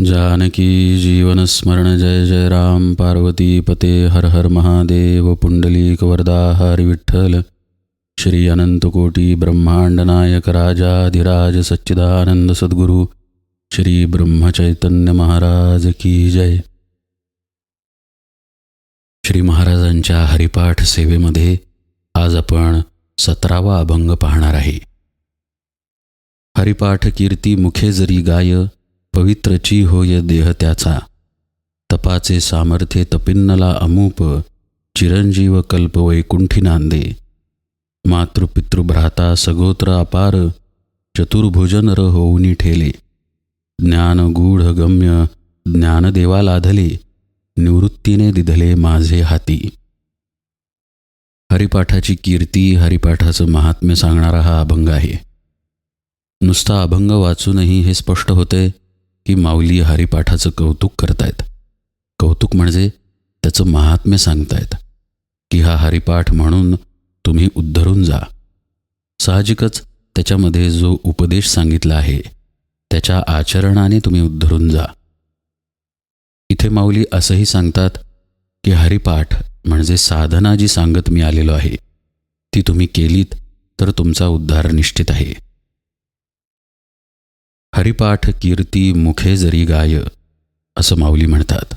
जानकी जीवन स्मरण जय जय राम पार्वती पते हर हर महादेव पुंडलीक वरदा हरि विठ्ठल श्री अनंतकोटी ब्रह्मांड नायक राजाधिराज सच्चिदानंद सद्गुरु श्री ब्रह्मचैतन्य महाराज की जय. श्री महाराजांच्या हरिपाठ सेवेमध्ये आज आपण 17वा अभंग पाहणार आहे. हरिपाठ कीर्ती मुखे जरी गाय, पवित्रची होय देह त्याचा. तपाचे सामर्थ्ये तपिन्नला अमूप, चिरंजीव कल्प वैकुंठी नांदे. मातृपितृभ्राता सगोत्र अपार, चतुर्भुज नर होऊनी ठेले. ज्ञान गूढ गम्य ज्ञानदेवा लाधले, निवृत्तीने दिधले माझे हाती. हरिपाठाची कीर्ती, हरिपाठाचं महात्म्य सांगणारा हा अभंग आहे. नुसता अभंग वाचूनही हे स्पष्ट होते की माऊली हरिपाठाचं कौतुक करतायत. कौतुक म्हणजे त्याचं महात्म्य सांगतायत की हा हरिपाठ म्हणून तुम्ही उद्धरून जा. साहजिकच त्याच्यामध्ये जो उपदेश सांगितला आहे त्याच्या आचरणाने तुम्ही उद्धरून जा. इथे माऊली असंही सांगतात की हरिपाठ म्हणजे साधना जी सांगत मी आलेलो आहे ती तुम्ही केलीत तर तुमचा उद्धार निश्चित आहे. हरिपाठ कीर्ती मुखे जरी गाय असं माऊली म्हणतात.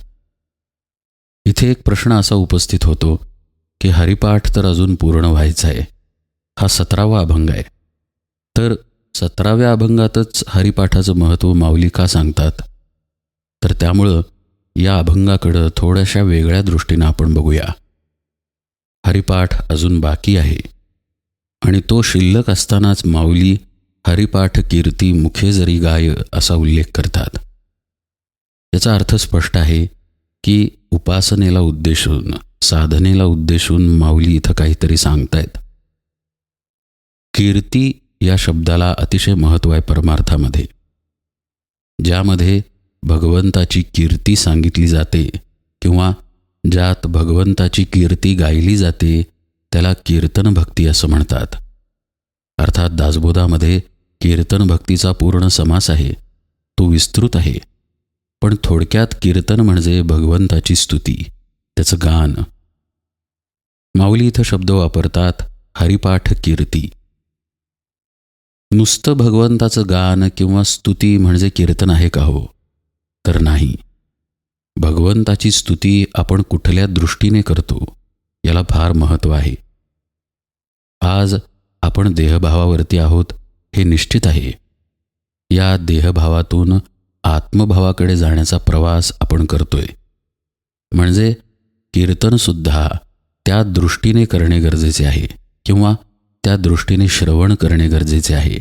इथे एक प्रश्न असा उपस्थित होतो की हरिपाठ तर अजून पूर्ण व्हायचा आहे. हा 17वा अभंग आहे. तर 17व्या अभंगातच हरिपाठाचं महत्त्व माऊली का सांगतात? तर त्यामुळं या अभंगाकडं थोड्याशा वेगळ्या दृष्टीनं आपण बघूया. हरिपाठ अजून बाकी आहे आणि तो शिल्लक असतानाच माऊली हरिपाठ कीर्ती मुखे जरी गाय असा उल्लेख करतात. याचा अर्थ स्पष्ट आहे की उपासनेला उद्देशून, साधनेला उद्देशून माऊली इथं काहीतरी सांगतायत. कीर्ती या शब्दाला अतिशय महत्त्व आहे परमार्थामध्ये. ज्यामध्ये भगवंताची कीर्ती सांगितली जाते किंवा ज्यात भगवंताची कीर्ती गायली जाते त्याला कीर्तन भक्ती असं म्हणतात. अर्थात दासबोधामध्ये कीर्तन भक्तीचा पूर्ण समास आहे, तो विस्तृत आहे. पण थोडक्यात कीर्तन म्हणजे भगवंताची स्तुती, त्याचं गान. माऊली इथं शब्द वापरतात हरिपाठ कीर्ती. नुसतं भगवंताचं गान किंवा स्तुती म्हणजे कीर्तन आहे का हो? तर नाही. भगवंताची स्तुती आपण कुठल्या दृष्टीने करतो याला फार महत्त्व आहे. आज आपण देहभावावरती आहोत हे निश्चित आहे. या देहभावातून आत्मभावाकडे जाण्याचा प्रवास आपण करतोय. म्हणजे कीर्तनसुद्धा त्या दृष्टीने करणे गरजेचे आहे किंवा त्या दृष्टीने श्रवण करणे गरजेचे आहे.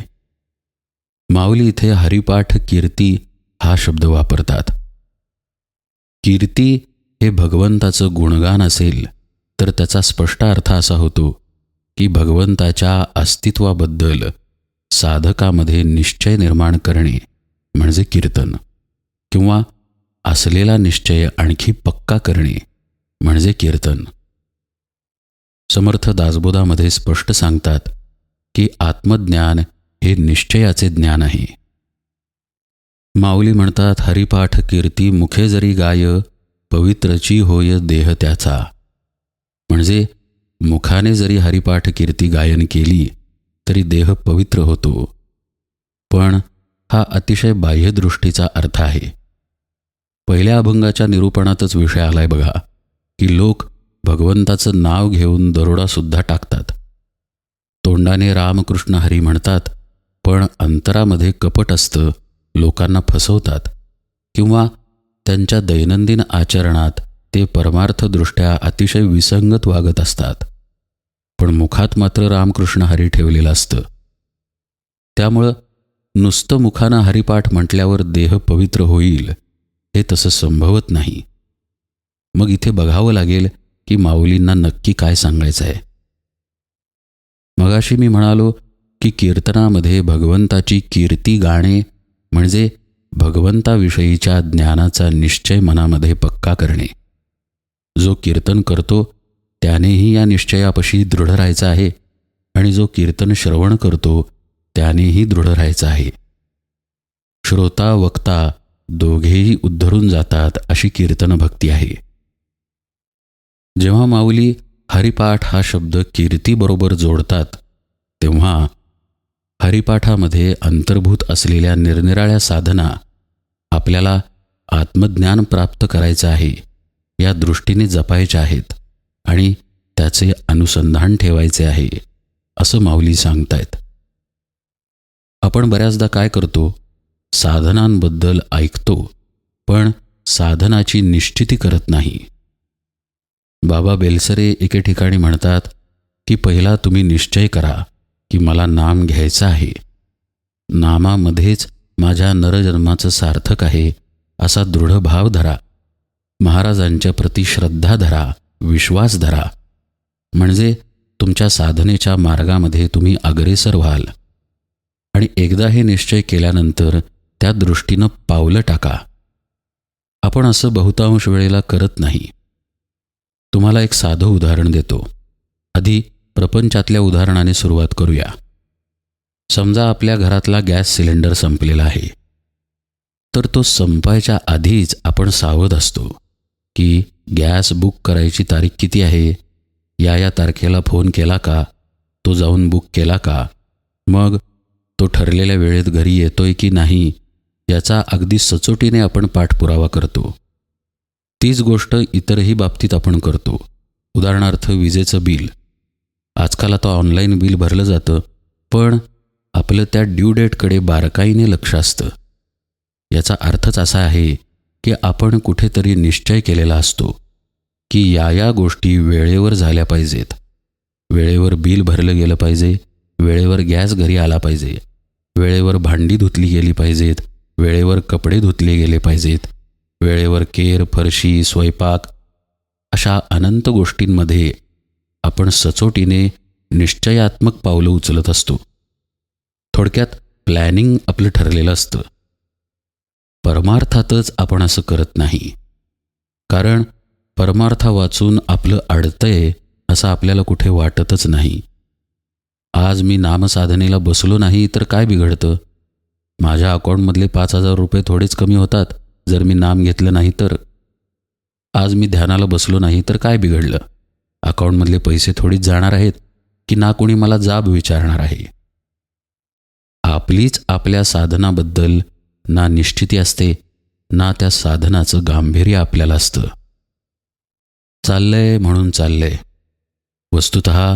माऊली इथे हरिपाठ कीर्ती हा शब्द वापरतात. कीर्ती हे भगवंताचं गुणगान असेल तर त्याचा स्पष्ट अर्थ असा होतो की भगवंताच्या अस्तित्वाबद्दल साधकामध्ये निश्चय निर्माण करणे म्हणजे कीर्तन, किंवा असलेला निश्चय आणखी पक्का करणे म्हणजे कीर्तन. समर्थ दासबोधामध्ये स्पष्ट सांगतात की आत्मज्ञान हे निश्चयाचे ज्ञान आहे. माऊली म्हणतात हरिपाठ कीर्ती मुखे जरी गाय, पवित्रची होय देह त्याचा. म्हणजे मुखाने जरी हरिपाठ कीर्ती गायन केली तरी देह पवित्र होतो. पण हा अतिशय बाह्यदृष्टीचा अर्थ आहे. पहिल्या अभंगाच्या निरूपणातच विषय आलाय बघा की लोक भगवंताचं नाव घेऊन दरोडासुद्धा टाकतात. तोंडाने रामकृष्ण हरी म्हणतात पण अंतरामध्ये कपट असतं, लोकांना फसवतात किंवा त्यांच्या दैनंदिन आचरणात ते परमार्थदृष्ट्या अतिशय विसंगत वागत असतात. पण मुखात मात्र रामकृष्ण हरी ठेवलेलं असतं. त्यामुळं नुसतं मुखानं हरिपाठ म्हटल्यावर देह पवित्र होईल हे तसं संभवत नाही. मग इथे बघावं लागेल की माऊलींना नक्की काय सांगायचं आहे. मगाशी मी म्हणालो की कीर्तनामध्ये भगवंताची कीर्ती गाणे म्हणजे भगवंताविषयीच्या ज्ञानाचा निश्चय मनामध्ये पक्का करणे. जो कीर्तन करतो त्यानेही या निश्चयापाशी दृढ राहायचं आहे आणि जो कीर्तन श्रवण करतो त्यानेही दृढ राहायचं आहे. श्रोता वक्ता दोघेही उद्धरून जातात अशी कीर्तन भक्ती आहे. जेव्हा माऊली हरिपाठ हा शब्द कीर्तीबरोबर जोडतात तेव्हा हरिपाठामध्ये अंतर्भूत असलेल्या निरनिराळ्या साधना आपल्याला आत्मज्ञान प्राप्त करायचं आहे या दृष्टीने जपायच्या आहेत आणि त्याचे अनुसंधान ठेवायचे आहे असं माऊली सांगतायत. आपण बऱ्याचदा काय करतो, साधनांबद्दल ऐकतो पण साधनाची निश्चिती करत नाही. बाबा बेलसरे एके ठिकाणी म्हणतात की पहिला तुम्ही निश्चय करा की मला नाम घ्यायचं आहे, नामामध्येच माझ्या नरजन्माचं सार्थक आहे असा दृढ भाव धरा, महाराजांच्या प्रति श्रद्धा धरा, विश्वास धरा, म्हणजे तुमच्या साधनेच्या मार्गामध्ये तुम्ही अग्रेसर व्हाल. आणि एकदा हे निश्चय केल्यानंतर त्या दृष्टीनं पावलं टाका. आपण असं बहुतांश वेळेला करत नाही. तुम्हाला एक साधं उदाहरण देतो. आधी प्रपंचातल्या उदाहरणाने सुरुवात करूया. समजा आपल्या घरातला गॅस सिलेंडर संपलेला आहे, तर तो संपायच्या आधीच आपण सावध असतो की गॅस बुक करायची तारीख किती आहे, या तारखेला फोन केला का, तो जाऊन बुक केला का, मग तो ठरलेल्या वेळेत घरी येतोय की नाही याचा अगदी सचोटीने आपण पाठपुरावा करतो. तीच गोष्ट इतरही बाबतीत आपण करतो. उदाहरणार्थ विजेचं बिल. आजकाल आता ऑनलाईन बिल भरलं जातं, पण आपलं त्या ड्यू डेटकडे बारकाईने लक्ष असतं. याचा अर्थच असा आहे की आपण कुठेतरी निश्चय केलेला असतो की या गोष्टी वेळेवर झाल्या पाहिजेत. वेळेवर बिल भरलं गेलं पाहिजे, वेळेवर गॅस घरी आला पाहिजे, वेळेवर भांडी धुतली गेली पाहिजेत, वेळेवर कपडे धुतले गेले पाहिजेत, वेळेवर केर, फरशी, स्वयंपाक अशा अनंत गोष्टींमध्ये आपण सचोटीने निश्चयात्मक पावलं उचलत असतो. थोडक्यात प्लॅनिंग आपलं ठरलेलं असतं. परमार्थातच आपण असं करत नाही, कारण परमार्था वाचून आपलं अडतंय असं आपल्याला कुठे वाटतच नाही. आज मी नामसाधनेला बसलो नाही तर काय बिघडतं? माझ्या अकाउंटमधले 5,000 रुपये थोडेच कमी होतात जर मी नाम घेतलं नाही तर. आज मी ध्यानाला बसलो नाही तर काय बिघडलं? अकाउंटमधले पैसे थोडीच जाणार आहेत की ना कोणी मला जाब विचारणार आहे? आपलीच आपल्या साधनाबद्दल ना निश्चिती असते ना त्या साधनाचं गांभीर्य आपल्याला असतं. चाललंय म्हणून चाललंय. वस्तुतः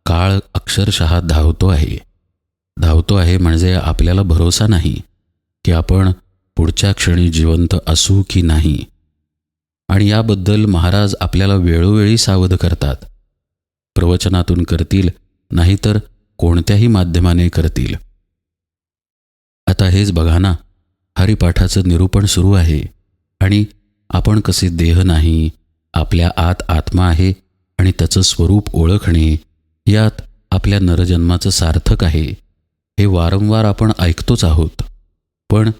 काळ अक्षरशः धावतो आहे म्हणजे आपल्याला भरोसा नाही की आपण पुढच्या क्षणी जिवंत असू की नाही. आणि याबद्दल महाराज आपल्याला वेळोवेळी सावध करतात. प्रवचनातून करतील, नाहीतर कोणत्याही माध्यमाने करतील. आता हेच बघा ना, हरिपाठाचं निरूपण सुरू आहे आणि आपण कसे देह नाही, आपल्या आत आत्मा आहे आणि त्याचं स्वरूप ओळखणे यात आपल्या नरजन्माचं सार्थक आहे हे वारंवार आपण ऐकतोच आहोत. पण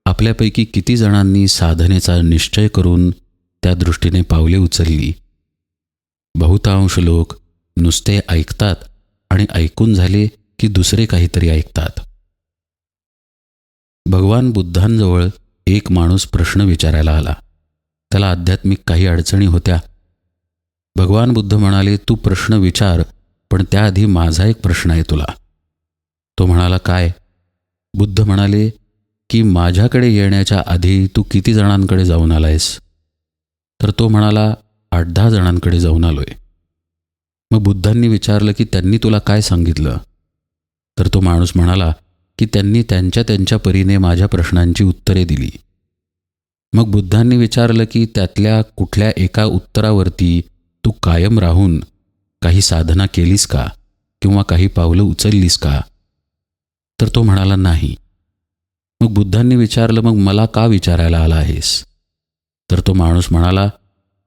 आपल्यापैकी किती जणांनी साधनेचा निश्चय करून त्या दृष्टीने पावले उचलली? बहुतांश लोक नुसते ऐकतात आणि ऐकून झाले की दुसरे काहीतरी ऐकतात. भगवान बुद्धांजवळ एक माणूस प्रश्न विचारायला आला. त्याला आध्यात्मिक काही अडचणी होत्या. भगवान बुद्ध म्हणाले, तू प्रश्न विचार, पण त्याआधी माझा एक प्रश्न आहे तुला. तो म्हणाला, काय? बुद्ध म्हणाले की माझ्याकडे येण्याच्या आधी तू किती जणांकडे जाऊन आलायस? तर तो म्हणाला, 8-10 जणांकडे जाऊन आलोय. मग बुद्धांनी विचारलं की त्यांनी तुला काय सांगितलं? तर तो माणूस म्हणाला की त्यांनी त्यांच्या परीने माझ्या प्रश्नांची उत्तरे दिली. मग बुद्धांनी विचारलं की त्यातल्या कुठल्या एका उत्तरावरती तू कायम राहून काही साधना केलीस का किंवा काही पावलं उचललीस का? तर तो म्हणाला, नाही. मग बुद्धांनी विचारलं, मग मला का विचारायला आला आहेस? तर तो माणूस म्हणाला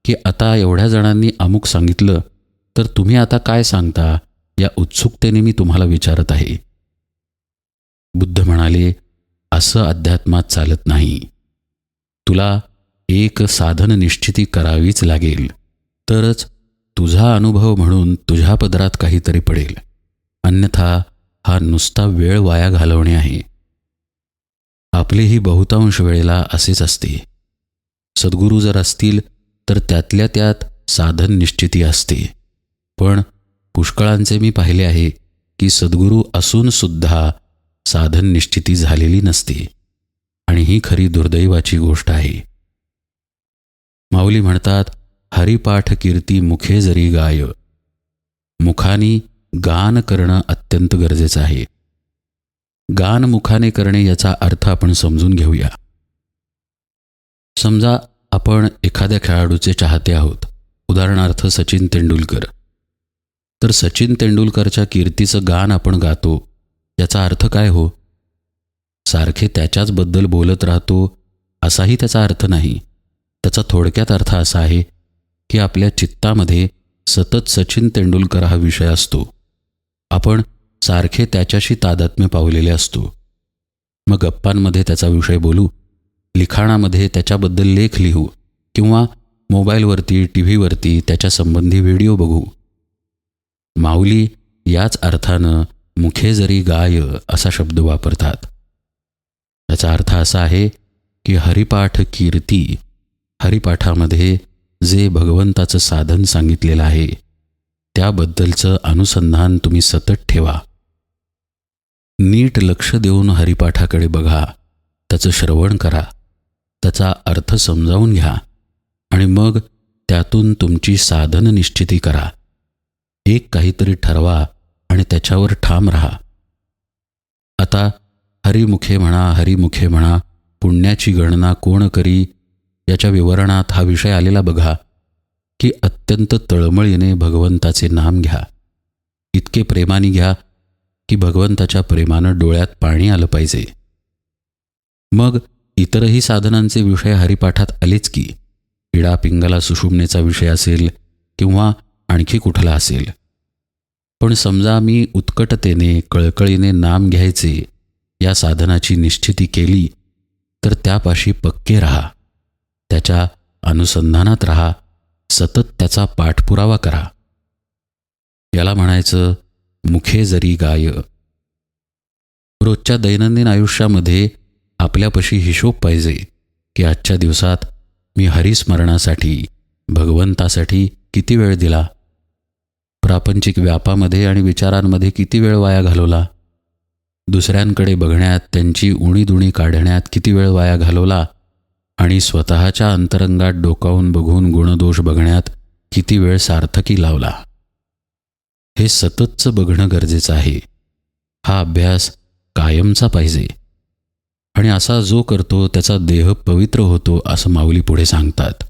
की आता एवढ्या जणांनी अमुक सांगितलं, तर तुम्ही आता काय सांगता या उत्सुकतेने मी तुम्हाला विचारत आहे. बुद्ध म्हणाले, असं अध्यात्मात चालत नाही. तुला एक साधन निश्चिती करावीच लागेल, तरच तुझा अनुभव म्हणून तुझ्या पदरात काहीतरी पडेल. अन्यथा हा नुसता वेळ वाया घालवणे आहे. आपलेही बहुतांश वेळेला असेच असते. सद्गुरू जर असतील तर त्यातल्या त्यात साधन निश्चिती असते. पण पुष्कळांचे मी पाहिले आहे की सद्गुरू असून सुद्धा साधन निश्चिती झालेली नसते, आणि ही खरी दुर्दैवाची गोष्ट आहे. माऊली म्हणतात, हरिपाठ कीर्ती मुखे जरी गाय. मुखानी गान करणं अत्यंत गरजेचं आहे. गान मुखाने करणे याचा अर्थ आपण समजून घेऊया. समजा आपण एखाद्या खेळाडूचे चाहते आहोत, उदाहरणार्थ सचिन तेंडुलकर. तर सचिन तेंडुलकरच्या कीर्तीचं गान आपण गातो, याचा अर्थ काय हो? सारखे त्याच्याचबद्दल बोलत राहतो असाही त्याचा अर्थ नाही. त्याचा थोडक्यात अर्थ असा आहे की आपल्या चित्तामध्ये सतत सचिन तेंडुलकर हा विषय असतो. आपण सारखे त्याच्याशी तादात्म्य पावलेले असतो. मग गप्पांमध्ये त्याचा विषय बोलू, लिखाणामध्ये त्याच्याबद्दल लेख लिहू, किंवा मोबाईलवरती टीव्हीवरती त्याच्यासंबंधी व्हिडिओ बघू. माऊली याच अर्थानं मुखे जरी गाय असा शब्द वापरतात. याचा अर्थ असा आहे की हरिपाठ कीर्ती, हरिपाठामध्ये जे भगवंताचं साधन सांगितलेलं आहे त्याबद्दलचं अनुसंधान तुम्ही सतत ठेवा. नीट लक्ष देऊन हरिपाठाकडे बघा, त्याचं श्रवण करा, त्याचा अर्थ समजावून घ्या, आणि मग त्यातून तुमची साधन निश्चिती करा. एक काहीतरी ठरवा आणि त्याच्यावर ठाम राहा. आता हरिमुखे म्हणा, पुण्याची गणना कोण करी याच्या विवरणात हा विषय आलेला बघा की अत्यंत तळमळीने भगवंताचे नाम घ्या. इतके प्रेमाने घ्या की भगवंताच्या प्रेमानं डोळ्यात पाणी आलं पाहिजे. मग इतरही साधनांचे विषय हरिपाठात आलेच की. इडा पिंगला सुषुम्नेचा विषय असेल किंवा आणखी कुठला असेल. पण समजा मी उत्कटतेने कळकळीने नाम घ्यायचे या साधनाची निश्चिती केली, तर त्यापाशी पक्के राहा, त्याच्या अनुसंधानात राहा, सतत त्याचा पाठपुरावा करा. याला म्हणायचं मुखे जरी गाय. रोजच्या दैनंदिन आयुष्यामध्ये आपल्यापाशी हिशोब पाहिजे की आजच्या दिवसात मी हरिस्मरणासाठी, भगवंतासाठी किती वेळ दिला, प्रापंचिक व्यापामध्ये आणि विचारांमध्ये किती वेळ वाया घालवला, दुसऱ्यांकडे बघण्यात, त्यांची उणीदुणी काढण्यात किती वेळ वाया घालवला, आणि स्वतःच्या अंतरंगात डोकावून बघून गुणदोष बघण्यात किती वेळ सार्थकी लावला. हे सततचं बघणं गरजेचं आहे. हा अभ्यास कायमचा पाहिजे, आणि असा जो करतो त्याचा देह पवित्र होतो असं माऊली पुढे सांगतात.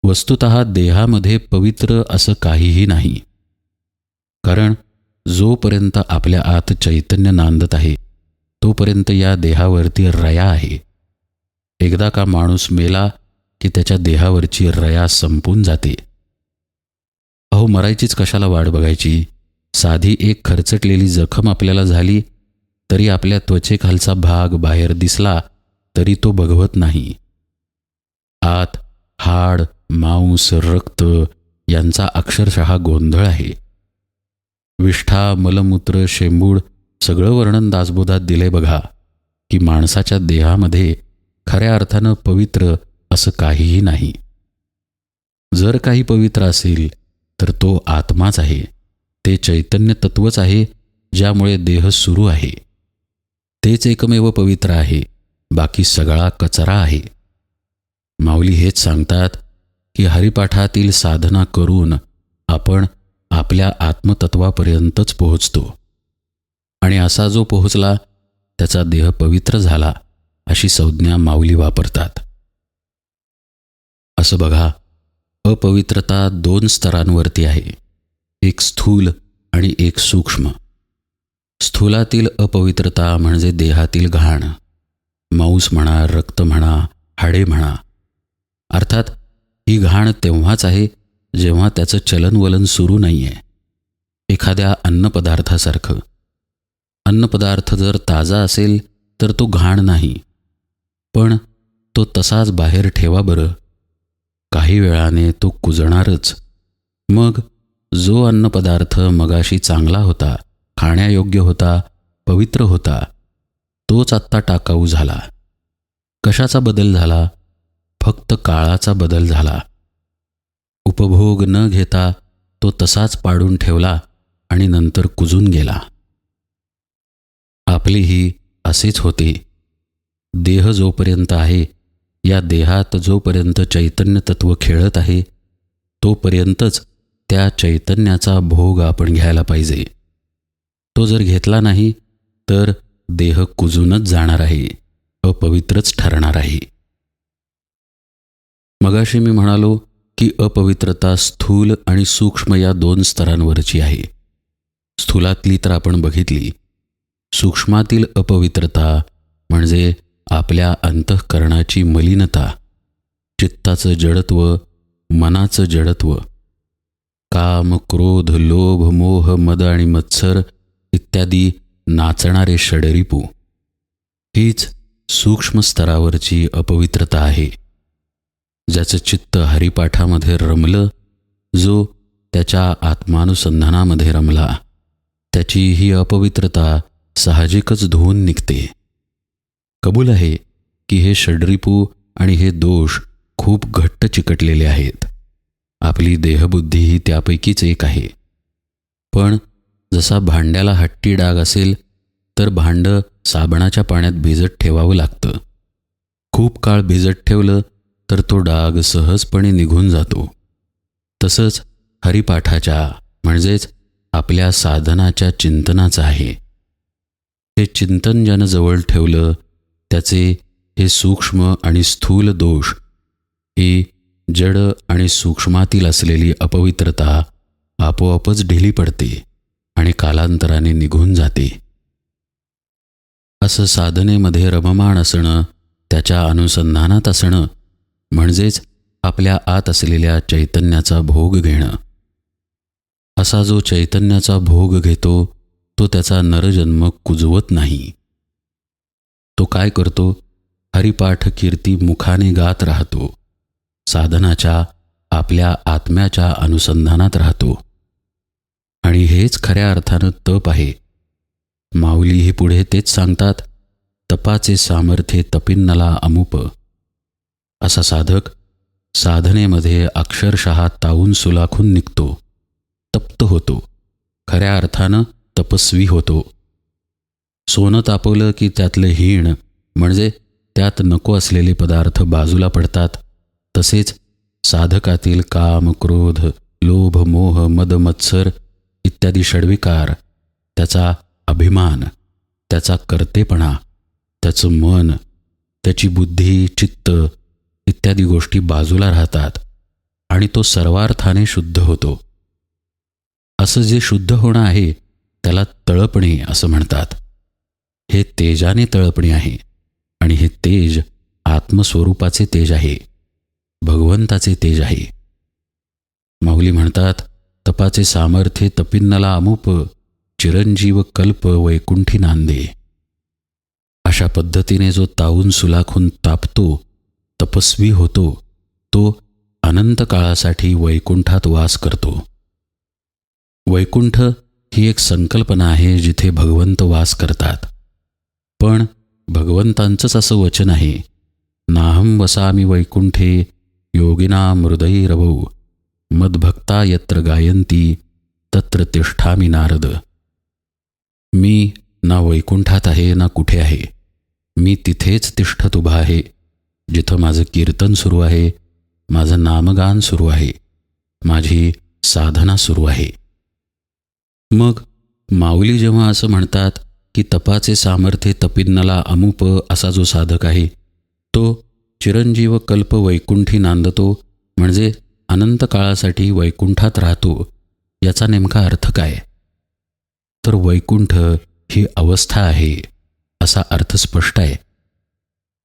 वस्तुतः देहामध्ये पवित्र असं काहीही नाही, कारण जोपर्यंत आपल्या आत चैतन्य नांदत आहे तोपर्यंत या देहावरती रया आहे. एकदा का माणूस मेला की त्याच्या देहावरची रया संपून जाते. अहो, मरायचीच कशाला वाट बघायची? साधी एक खरचटलेली जखम आपल्याला झाली तरी आपल्या त्वचेखालचा भाग बाहेर दिसला तरी तो बघवत नाही. आत हाड, मांस, रक्त यांचा अक्षरशः गोंधळ आहे. विष्ठा, मलमूत्र, शेंबूड सगळं वर्णन दासबोधात दिले बघा की माणसाच्या देहामध्ये खऱ्या अर्थानं पवित्र असं काहीही नाही. जर काही पवित्र असेल तर तो आत्माच आहे. ते चैतन्य तत्वच आहे ज्यामुळे देह सुरू आहे. तेच एकमेव पवित्र आहे, बाकी सगळा कचरा आहे. माऊली हेच सांगतात की हरिपाठातील साधना करून आपण आपल्या आत्मतत्वापर्यंतच पोहोचतो, आणि असा जो पोहोचला त्याचा देह पवित्र झाला अशी संज्ञा माऊली वापरतात. असं बघा, अपवित्रता 2 स्तरांवरती आहे, एक स्थूल आणि एक सूक्ष्म. स्थूलातील अपवित्रता म्हणजे देहातील घाण, मांस म्हणा, रक्त म्हणा, हाडे म्हणा. अर्थात ही घाण तेव्हाच आहे जेव्हा त्याचं चलनवलन सुरू नाही आहे. एखाद्या अन्नपदार्थासारखं. अन्नपदार्थ जर ताजा असेल तर तो घाण नाही, पण तो तसाच बाहेर ठेवा बरं, काही वेळाने तो कुजणारच. मग जो अन्नपदार्थ मगाशी चांगला होता, खाण्यायोग्य होता, पवित्र होता, तोच आत्ता टाकाऊ झाला. कशाचा बदल झाला? फक्त काळाचा बदल झाला. उपभोग न घेता तो तसाच पाडून ठेवला आणि नंतर कुजून गेला. आपलीही असेच होते. देह जोपर्यंत आहे, या देहात जोपर्यंत चैतन्य तत्व खेळत आहे, तोपर्यंतच त्या चैतन्याचा भोग आपण घ्यायला पाहिजे. तो जर घेतला नाही तर देह कुजूनच जाणार आहे, अपवित्रच ठरणार आहे. मगाशी मी म्हणालो की अपवित्रता स्थूल आणि सूक्ष्म या 2 स्तरांवरची आहे. स्थूलातली तर आपण बघितली. सूक्ष्मातील अपवित्रता म्हणजे आपल्या अंतःकरणाची मलिनता, चित्ताचं जडत्व, मनाचं जडत्व, काम, क्रोध, लोभ, मोह, मद आणि मत्सर इत्यादी नाचणारे षडरिपू. हीच सूक्ष्म स्तरावरची अपवित्रता आहे. ज्याचं चित्त हरिपाठामध्ये रमलं, जो त्याच्या आत्मानुसंधानामध्ये रमला, त्याची ही अपवित्रता साहजिकच धुवून निघते. कबूल आहे की हे षडरिपू आणि हे दोष खूप घट्ट चिकटलेले आहेत. आपली देहबुद्धी ही त्यापैकीच एक आहे. पण जसा भांड्याला हट्टी डाग असेल तर भांडं साबणाच्या पाण्यात भिजत ठेवावं लागतं. खूप काळ भिजत ठेवलं तर तो डाग सहजपणे निघून जातो. तसंच हरिपाठाच्या म्हणजेच आपल्या साधनाच्या चिंतनाचं आहे. हे चिंतन ज्यानं जवळ ठेवलं, त्याचे हे सूक्ष्म आणि स्थूल दोष, ही जड आणि सूक्ष्मातील असलेली अपवित्रता आपोआपच ढिली पडते आणि कालांतराने निघून जाते. असं साधनेमध्ये रममाण असणं, त्याच्या अनुसंधानात असणं म्हणजेच आपल्या आत असलेल्या चैतन्याचा भोग घेणं. असा जो चैतन्याचा भोग घेतो तो त्याचा नरजन्म कुजवत नाही. तो काय करतो? हरिपाठ कीर्ती मुखाने गात राहतो. साधनाच्या आपल्या आत्म्याच्या अनुसंधानात राहतो. आणि हेच खऱ्या अर्थानं तप आहे. माऊलीही पुढे तेच सांगतात, तपाचे सामर्थ्ये तपिन्नला अमुप. असा साधक साधनेमध्ये अक्षरशः तावून सुलाखून निघतो, तप्त होतो, खऱ्या अर्थानं तपस्वी होतो. सोनं तापवलं की त्यातलं हीण म्हणजे त्यात नको असलेले पदार्थ बाजूला पडतात. तसेच साधकातील काम, क्रोध, लोभ, मोह, मद, मत्सर इत्यादी षड्विकार, त्याचा अभिमान, त्याचा कर्तेपणा, त्याचं मन, त्याची बुद्धी, चित्त इत्यादी गोष्टी बाजूला राहतात आणि तो सर्वार्थाने शुद्ध होतो. असं जे शुद्ध होणं आहे त्याला तळपणे असं म्हणतात. हे तेजाने तळपणे आहे आणि हे तेज आत्मस्वरूपाचे तेज आहे, भगवंताचे तेज आहे. माऊली म्हणतात, तपाचे सामर्थ्ये तपिन्नला अमुप, चिरंजीव कल्प वैकुंठी नांदे. अशा पद्धतीने जो तावून सुलाखून तापतो, तपस्वी होतो, तो अनंत काळासाठी वैकुंठात वास करतो. वैकुंठ ही एक संकल्पना आहे जिथे भगवंत वास करतात. पण भगवंतांचंच असं वचन आहे, नाहं वसामि वैकुंठे योगिनां हृदयैरवौ, मद्भक्ता यत्र गायन्ति तत्र तिष्ठामि नारद. मी ना वैकुंठात आहे ना कुठे आहे. मी तिथेच तिष्ठत उभा आहे जिथं माझं कीर्तन सुरू आहे, माझं नामगान सुरू आहे, माझी साधना सुरू आहे. मग माऊली जेव्हा असं म्हणतात की तपाचे सामर्थ्ये तपिन्नला अमुप असा जो साधक आहे तो चिरंजीव कल्प वैकुंठी नांदतो, म्हणजे अनंत काळासाठी वैकुंठात राहतो, याचा नेमका अर्थ काय? तर वैकुंठ ही अवस्था आहे असा अर्थ स्पष्ट आहे.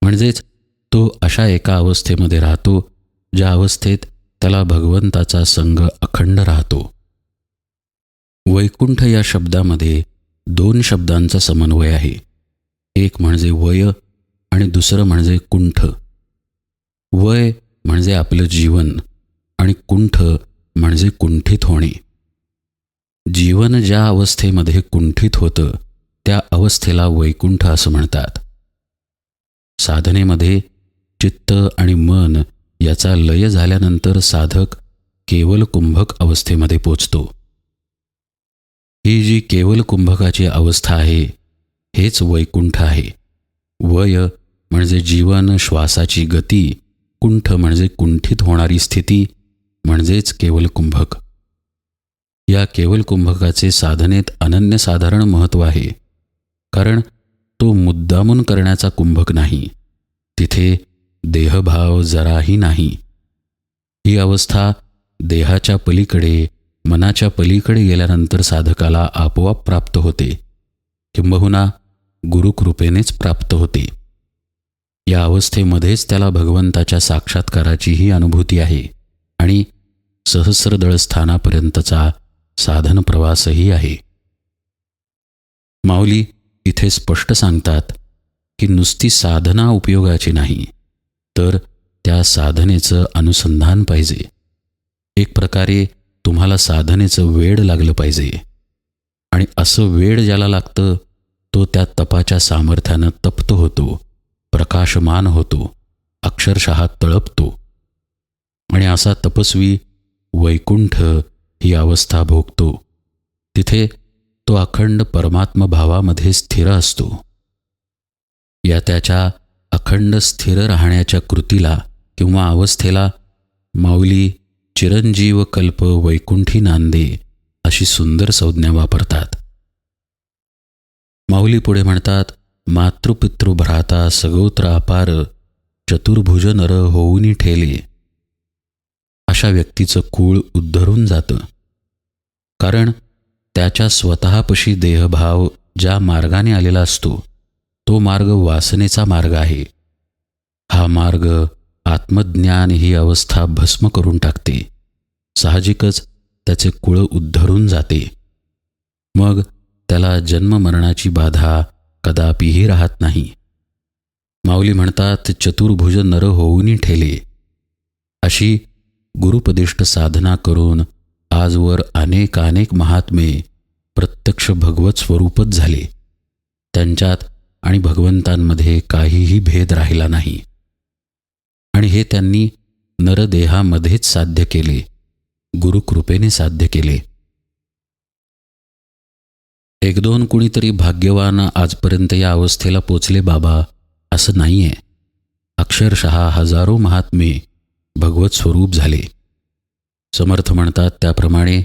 म्हणजेच तो अशा एका अवस्थेमध्ये राहतो ज्या अवस्थेत त्याला भगवंताचा संग अखंड राहतो. वैकुंठ या शब्दामध्ये 2 शब्दांचा समन्वय आहे. एक म्हणजे वय आणि दुसरं म्हणजे कुंठ. वय म्हणजे आपलं जीवन आणि कुंठ म्हणजे कुंठित होणे. जीवन ज्या अवस्थेमध्ये कुंठित होतं त्या अवस्थेला वैकुंठ असं म्हणतात. साधनेमध्ये चित्त आणि मन याचा लय झाल्यानंतर साधक केवल कुंभक अवस्थेमध्ये पोचतो. ही जी केवल कुंभकाची अवस्था आहे हेच वैकुंठ आहे. वय म्हणजे जीवन, श्वासाची गती, कुंठ म्हणजे कुंठित होणारी स्थिती, म्हणजेच केवल कुंभक. या केवल कुंभकाचे साधनेत अनन्यसाधारण महत्त्व आहे, कारण तो मुद्दामून करण्याचा कुंभक नाही. तिथे देहभाव जराही नाही. ही अवस्था देहाच्या पलीकडे, मनाच्या पलीकडे गेल्यानंतर साधकाला आपोआप प्राप्त होते, किंबहुना गुरुकृपेनेच प्राप्त होते. या अवस्थेमध्येच त्याला भगवंताच्या साक्षात्काराचीही अनुभूती आहे आणि सहस्रदळ स्थानापर्यंतचा साधन प्रवासही आहे. माऊली इथे स्पष्ट सांगतात की नुसती साधना उपयोगाची नाही, तर त्या साधनेचं अनुसंधान पाहिजे. एक प्रकारे तुम्हाला साधनेचं वेड लागलं पाहिजे, आणि असं वेड ज्याला लागतं तो त्या तपाच्या सामर्थ्यानं तप्त होतो, प्रकाशमान होतो, अक्षरशः तळपतो. आणि असा तपस्वी वैकुंठ ही अवस्था भोगतो. तिथे तो अखंड परमात्मभावामध्ये स्थिर असतो. या त्याच्या अखंड स्थिर राहण्याच्या कृतीला किंवा अवस्थेला माऊली चिरंजीव कल्प वैकुंठी नांदे अशी सुंदर संज्ञा वापरतात. माऊली पुढे म्हणतात, मातृपितृ भ्राता सगोत्र अपार चतुर्भुज नर होऊनी ठेले. अशा व्यक्तीचं कुळ उद्धरून जातं, कारण त्याच्या स्वतःपशी देहभाव ज्या मार्गाने आलेला असतो तो मार्ग वासनेचा मार्ग आहे. हा मार्ग आत्मज्ञान ही अवस्था भस्म करून टाकते. साहजिकच त्याचे कुळ उद्धरून जाते. मग त्याला जन्ममरणाची बाधा कदापिही राहत नाही. माऊली म्हणतात, चतुर्भुज नर होऊनी ठेले. अशी गुरुपदिष्ट साधना करून आजवर अनेक महात्मे प्रत्यक्ष भगवत स्वरूपच झाले. त्यांच्यात आणि भगवंतांमध्ये काहीही भेद राहिला नाही, आणि हे त्यांनी नरदेहामध्येच साध्य केले, गुरुकृपेने साध्य केले. एक दोन कुणीतरी भाग्यवान आजपर्यंत या अवस्थेला पोचले बाबा असं नाही आहे. अक्षरशः हजारो महात्मे भगवत स्वरूप झाले. समर्थ म्हणतात त्याप्रमाणे,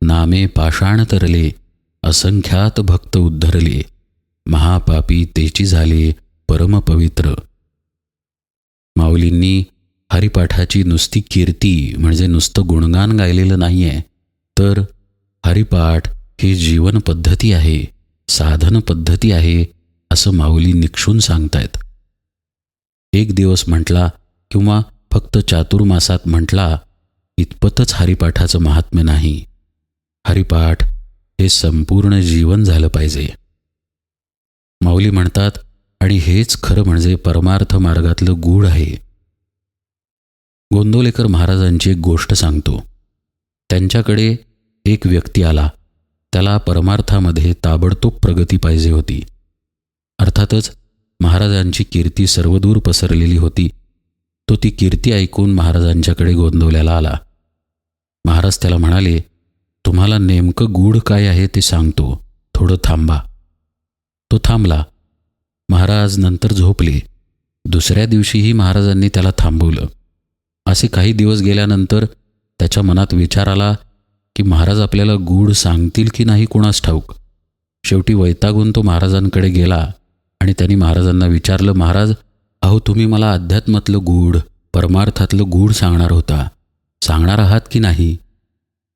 नामे पाषाण तरले असंख्यात भक्त उद्धरले, महापापी तेची झाले परमपवित्र. माऊलींनी हरिपाठाची नुसती कीर्ती म्हणजे नुसतं गुणगान गायलेलं नाही आहे, तर हरिपाठ ही जीवन पद्धती आहे, साधन पद्धती आहे असं माऊली निक्षून सांगतायत. एक दिवस म्हटला किंवा फक्त चातुर्मासात म्हटला इतपतच हरिपाठाचं महात्म्य नाही. हरिपाठ हे संपूर्ण जीवन झालं पाहिजे. माऊली म्हणतात, आणि हेच खरं म्हणजे परमार्थ मार्गातलं गूढ आहे. गोंदवलेकर महाराजांची एक गोष्ट सांगतो. त्यांच्याकडे एक व्यक्ती आला. त्याला परमार्थामध्ये ताबडतोब प्रगती पाहिजे होती. अर्थातच महाराजांची कीर्ती सर्वदूर पसरलेली होती. तो ती कीर्ती ऐकून महाराजांच्याकडे गोंदवल्याला आला. महाराज त्याला म्हणाले, तुम्हाला नेमकं गूढ काय आहे ते सांगतो, थोडं थांबा. तो थांबला. महाराज नंतर झोपले. दुसऱ्या दिवशीही महाराजांनी त्याला थांबवलं. असे काही दिवस गेल्यानंतर त्याच्या मनात विचार आला की महाराज आपल्याला गूढ सांगतील की नाही कोणास ठाऊक. शेवटी वैतागून तो महाराजांकडे गेला आणि त्यांनी महाराजांना विचारलं, महाराज अहो तुम्ही मला अध्यात्मातलं गूढ, परमार्थातलं गूढ सांगणार होता, सांगणार आहात की नाही?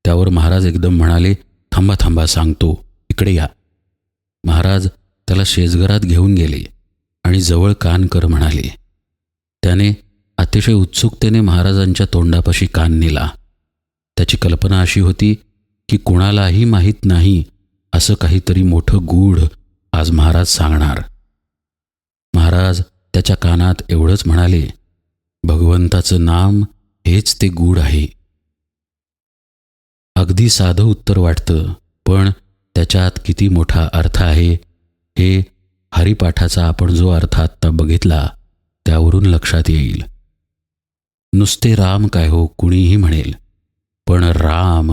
त्यावर महाराज एकदम म्हणाले, थांबा थांबा सांगतो, इकडे या. महाराज त्याला शेजघरात घेऊन गेले आणि जवळ कान कर म्हणाले. त्याने अतिशय उत्सुकतेने महाराजांच्या तोंडापाशी कान नेला. त्याची कल्पना अशी होती की कुणालाही माहीत नाही असं काहीतरी मोठं गूढ आज महाराज सांगणार. महाराज त्याच्या कानात एवढंच म्हणाले, भगवंताचं नाम हेच ते गूढ आहे. अगदी साधं उत्तर वाटतं, पण त्याच्यात किती मोठा अर्थ आहे हे हरिपाठाचा आपण जो अर्थ आत्ता बघितला त्यावरून लक्षात येईल. नुसते राम काय हो कुणीही म्हणेल, पण राम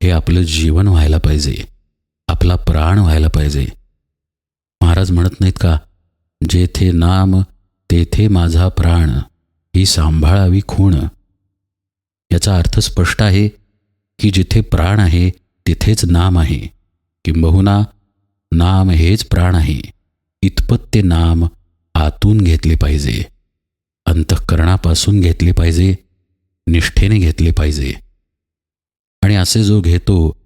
हे आपलं जीवन व्हायला पाहिजे, आपला प्राण व्हायला पाहिजे. महाराज म्हणत नाहीत का, जेथे नाम तेथे माझा प्राण, ही सांभाळावी खूण. याचा अर्थ स्पष्ट आहे की जिथे प्राण आहे तिथेच नाम आहे, किंबहुना नाम हेच प्राण आहे. इतपत ते नाम आतून घेतले पाहिजे, अंतःकरणापासून घेतले पाहिजे, निष्ठेने घेतले पाहिजे. आणि असे जो घेतो,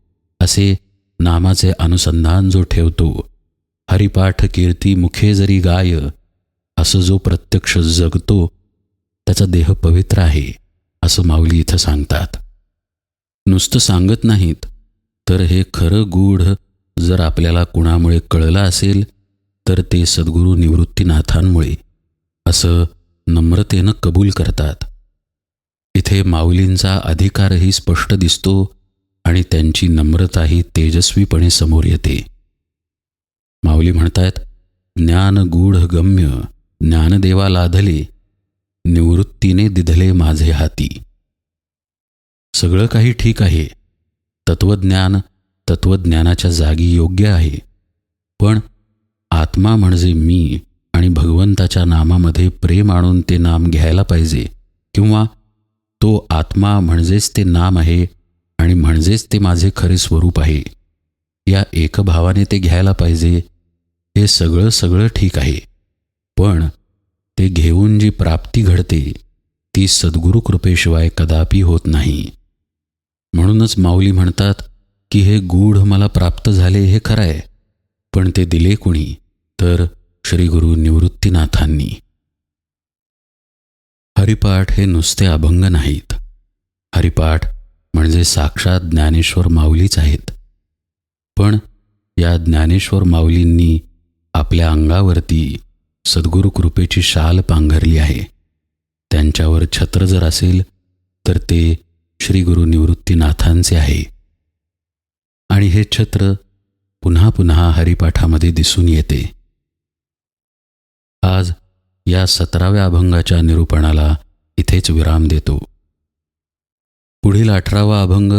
असे नामाचे अनुसंधान जो ठेवतो, हरिपाठ कीर्ती मुखे जरी गाय, असं जो प्रत्यक्ष जगतो त्याचा देह पवित्र आहे, असं माऊली इथं सांगतात. नुसतं सांगत नाहीत, तर हे खरं गूढ जर आपल्याला कुणामुळे कळलं असेल तर ते सद्गुरू निवृत्तीनाथांमुळे, असं नम्रतेनं कबूल करतात. इथे माऊलींचा अधिकारही स्पष्ट दिसतो आणि त्यांची नम्रताही तेजस्वीपणे समोर येते. माऊली म्हणतात, ज्ञान गूढ गम्य ज्ञानदेवा लाधले, निवृत्तीने दिधले माझे हाती. सगळं काही ठीक आहे, तत्वज्ञान तत्वज्ञानाच्या जागी योग्य आहे, पण आत्मा म्हणजे मी आणि भगवंताच्या नामामध्ये प्रेम आणून ते नाम घ्यायला पाहिजे, किंवा तो आत्मा म्हणजेच ते नाम आहे आणि म्हणजेच ते माझे खरे स्वरूप आहे, या एकभावाने ते घ्यायला पाहिजे. हे सगळं ठीक आहे, पण ते घेऊन जी प्राप्ती घडते ती सद्गुरू कृपेशिवाय कदापि होत नाही. म्हणूनच माऊली म्हणतात की हे गूढ मला प्राप्त झाले हे खरं आहे, पण ते दिले कुणी, तर श्री गुरु निवृत्तीनाथांनी. हरिपाठ हे नुसते अभंग नाहीत. हरिपाठ म्हणजे साक्षात ज्ञानेश्वर माऊलीच आहेत. पण या ज्ञानेश्वर माऊलींनी आपल्या अंगावरती सद्गुरू कृपेची शाल पांघरली आहे. त्यांच्यावर छत्र जर असेल तर ते श्री गुरु निवृत्तीनाथांचे आहे. आणि हे छत्र पुन्हा पुन्हा हरिपाठामध्ये दिसून येते. आज या 17व्या अभंगाच्या निरूपणाला इथेच विराम देतो. पुढील 18वा अभंग,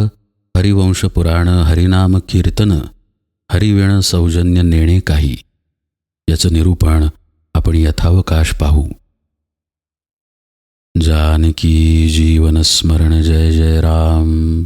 हरिवंश पुराण हरिनाम कीर्तन हरिवेण सौजन्य नेणे काही, याचं निरूपण आपण यथावकाश पाहू. जानकी जीवन स्मरण जय जय राम.